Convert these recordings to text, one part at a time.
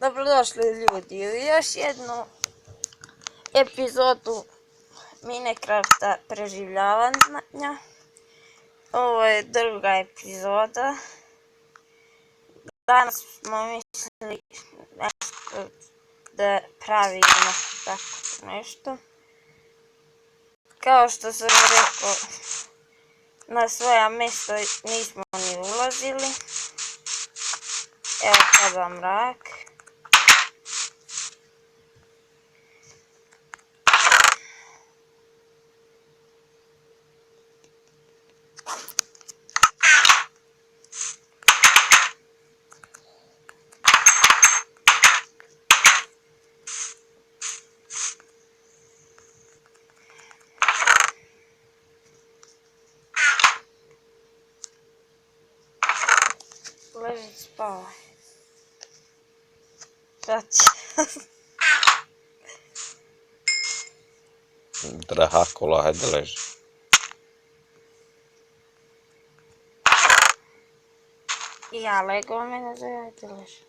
Dobrodošli ljudi u još jednu epizodu Minecrafta preživljavanja. Ovo je druga epizoda. Danas smo mislili da pravimo tako nešto. Kao što sam rekao, na svoja mjesta nismo ni ulazili. Evo sada mrak. Leži spavaj. Sad će. Drahakula, hajde leži. I ja legao mene za jajte leži.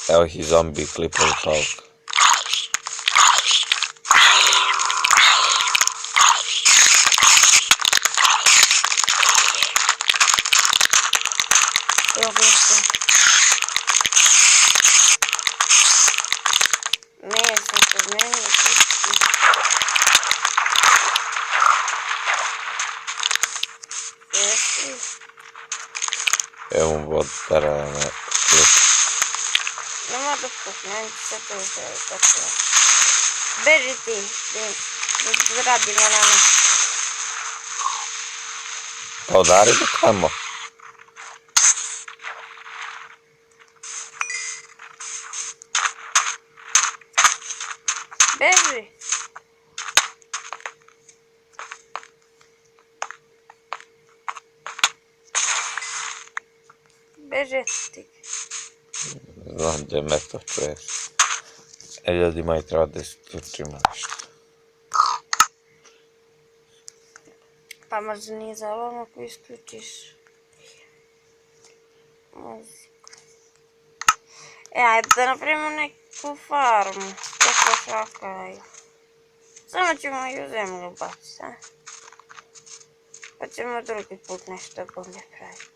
Evo ih i zombi klipovi talk. Evo gledajte. Ne sam kod mene pusti. Jesi? Evo mu vod terene klip. Nema da puknem, sve to je tako. Beži ti, da radimo na nas. Pa udari ga tamo. Beži. Beži ti. Znam gdje je mesto čuješ. Ljudima i treba da isključimo nešto. Pa možda nije za ovom ako isključiš muziku. Ajde da napravimo neku farmu. Tako šakaju. Samo ćemo i u zemlju baciti, a? Pa ćemo drugi put nešto bolje praviti.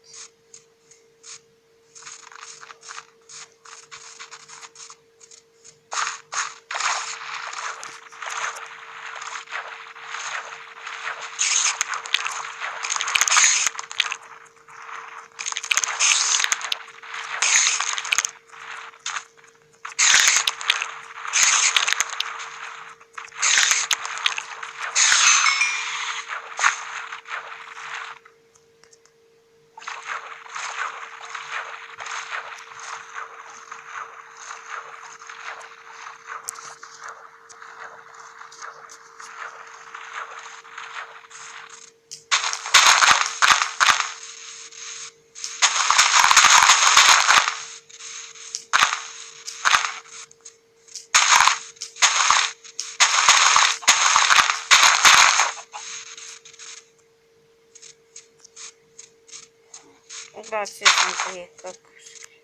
Bacio sam prije kokoške.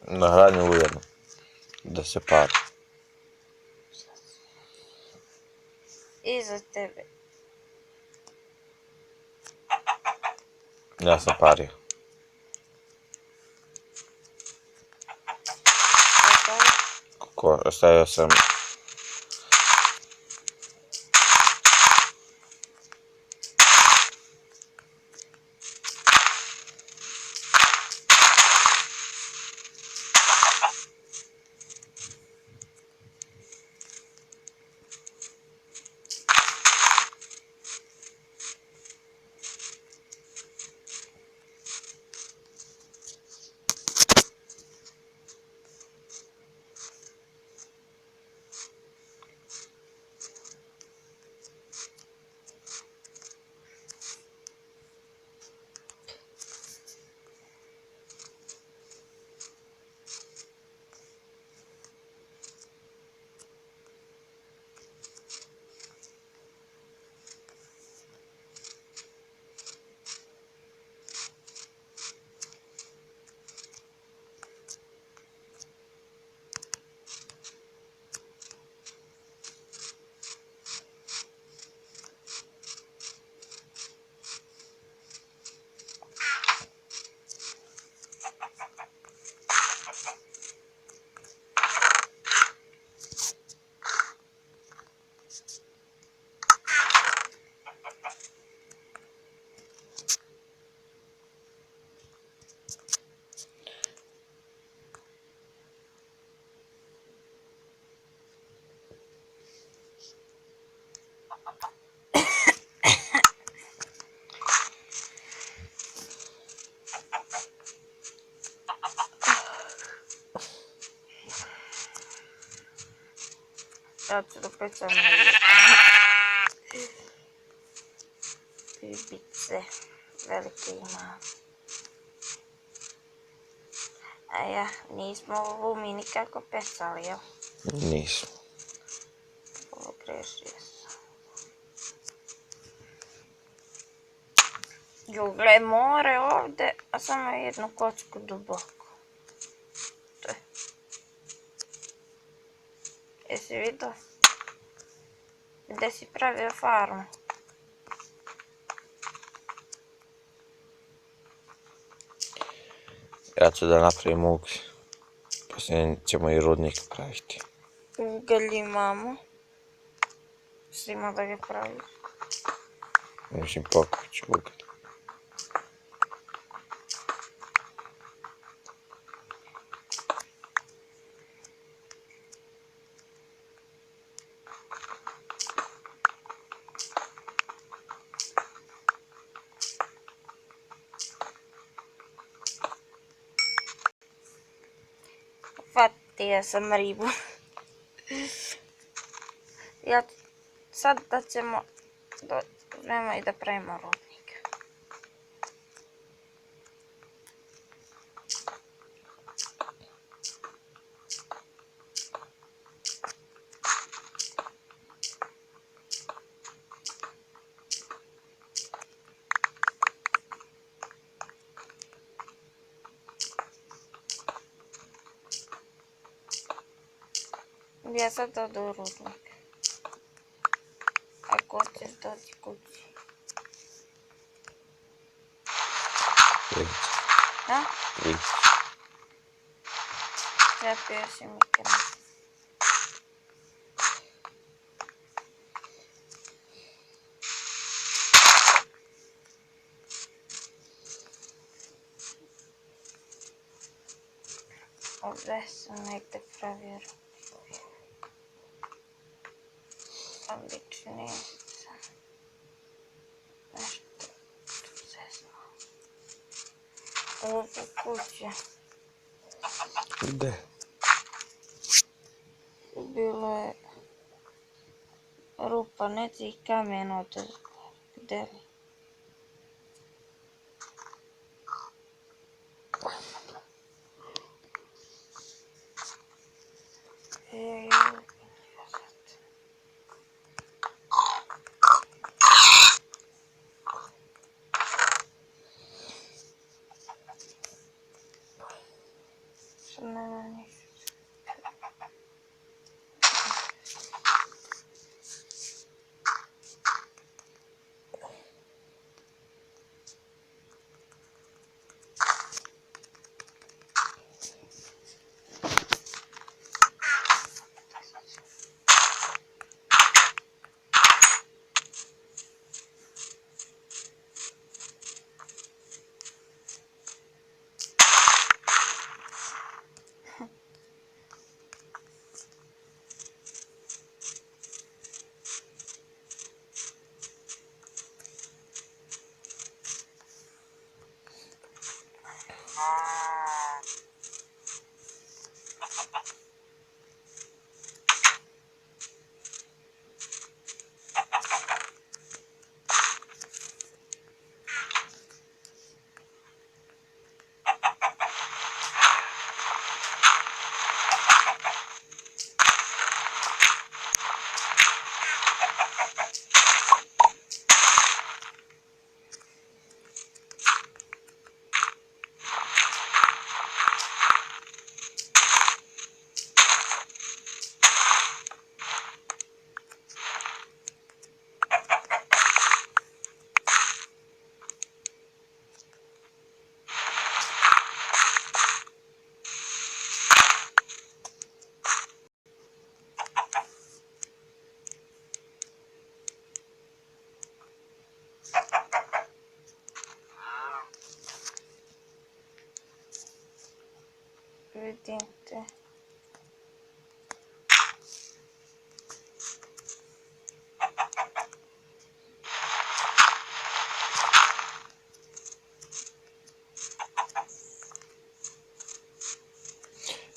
Na hranju ujedno. Da se pari. Iza tebe. Ja sam pario. Stavio sam Ja ću da pecam moje pibice, velike i male. A ja, nismo Lumi nikako pecali, jel? Nismo. Pogrešio sam. Jo, gle, more ovde, a samo jednu kocku duboko. To je. Jesi vidio? Gde si pravio farmu? Ja ću da napravim ugalj. Poslije ćemo i rudnik praviti. Ugalj imamo. Svima da ga praviš. Mislim, pokupit ću ugalj. Fatio sam ribu. Ja sad da ćemo dođemo i da pravimo rudnik. Ja sad odu u rudnik. Ako hoćeš doći kući. Vidjet ću. Ha? Vidjet ću. Trepio si mikro. Ovdje sam negdje pravio rudnik. Odlični sam. Nešto tu zeznao. Ovo kuće. Gde? Bilo je rupa, neki kamen od gde li? Sad nema ništa. Vidim te.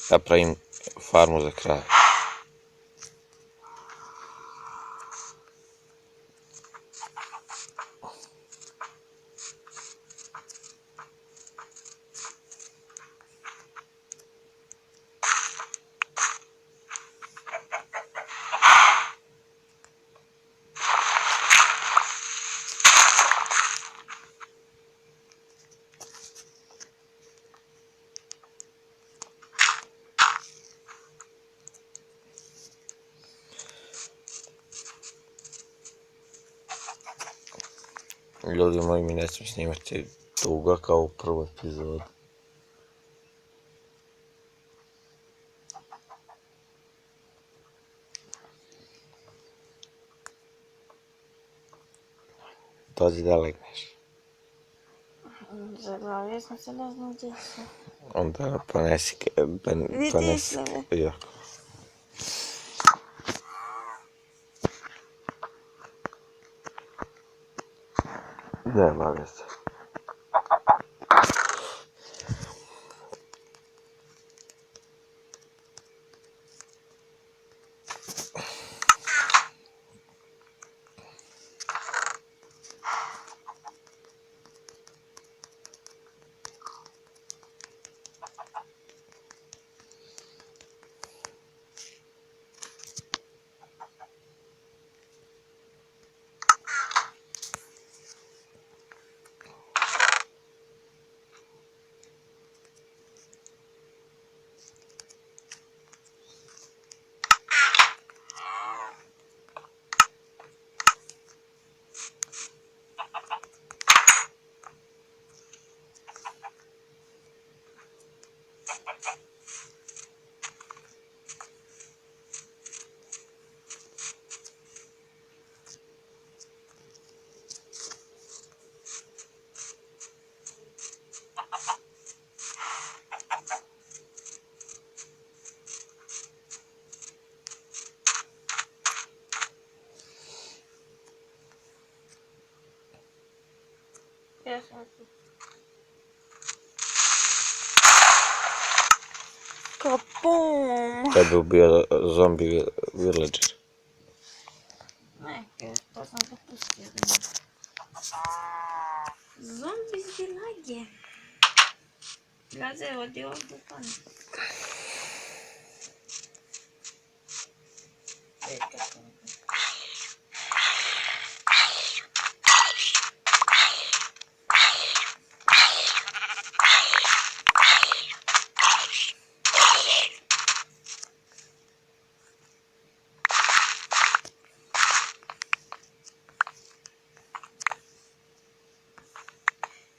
Ja pravim farmu za krave. Ljudi moji, mi nećemo snimati dugo kao u prvu epizodu. Dođi da legneš. Zaglavio sam se, ne znam gdje sam. Onda ponesi... Vidiš li me? Jako. Nema veze. Ja sam tu. Kapum! To je bio zombie villager. Ne, to sam zapustio. Zombi z Vilage. Gaze odi ovdje pan.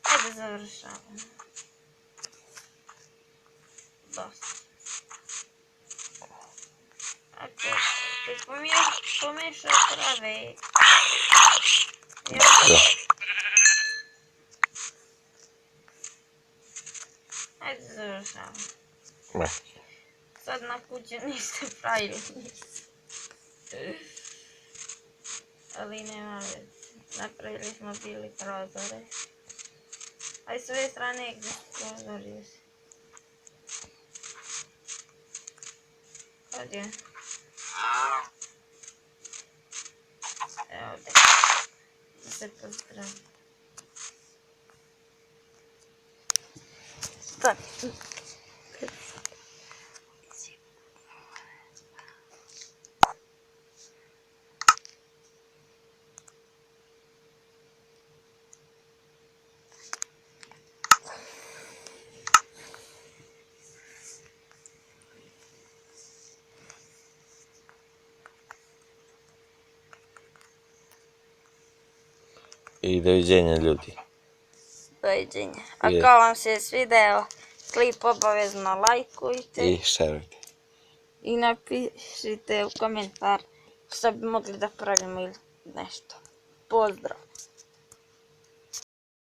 Ajde završavam. Dosta. Ako ti pomiješao trave. Da. Ajde završavam. Ne. Sad na kući niste pravili ništa. Ali nema veze. Napravili smo bili prozore. A i s ove strane gdje prozori se. Kad je? Evo ovdje. Da se pozdravi. Stani. I doviđenja ljudi. Doviđenja. Ako vam se svideo klip, obavezno lajkujte. I šerujte. I napišite u komentar što bi mogli da pravimo ili nešto. Pozdrav!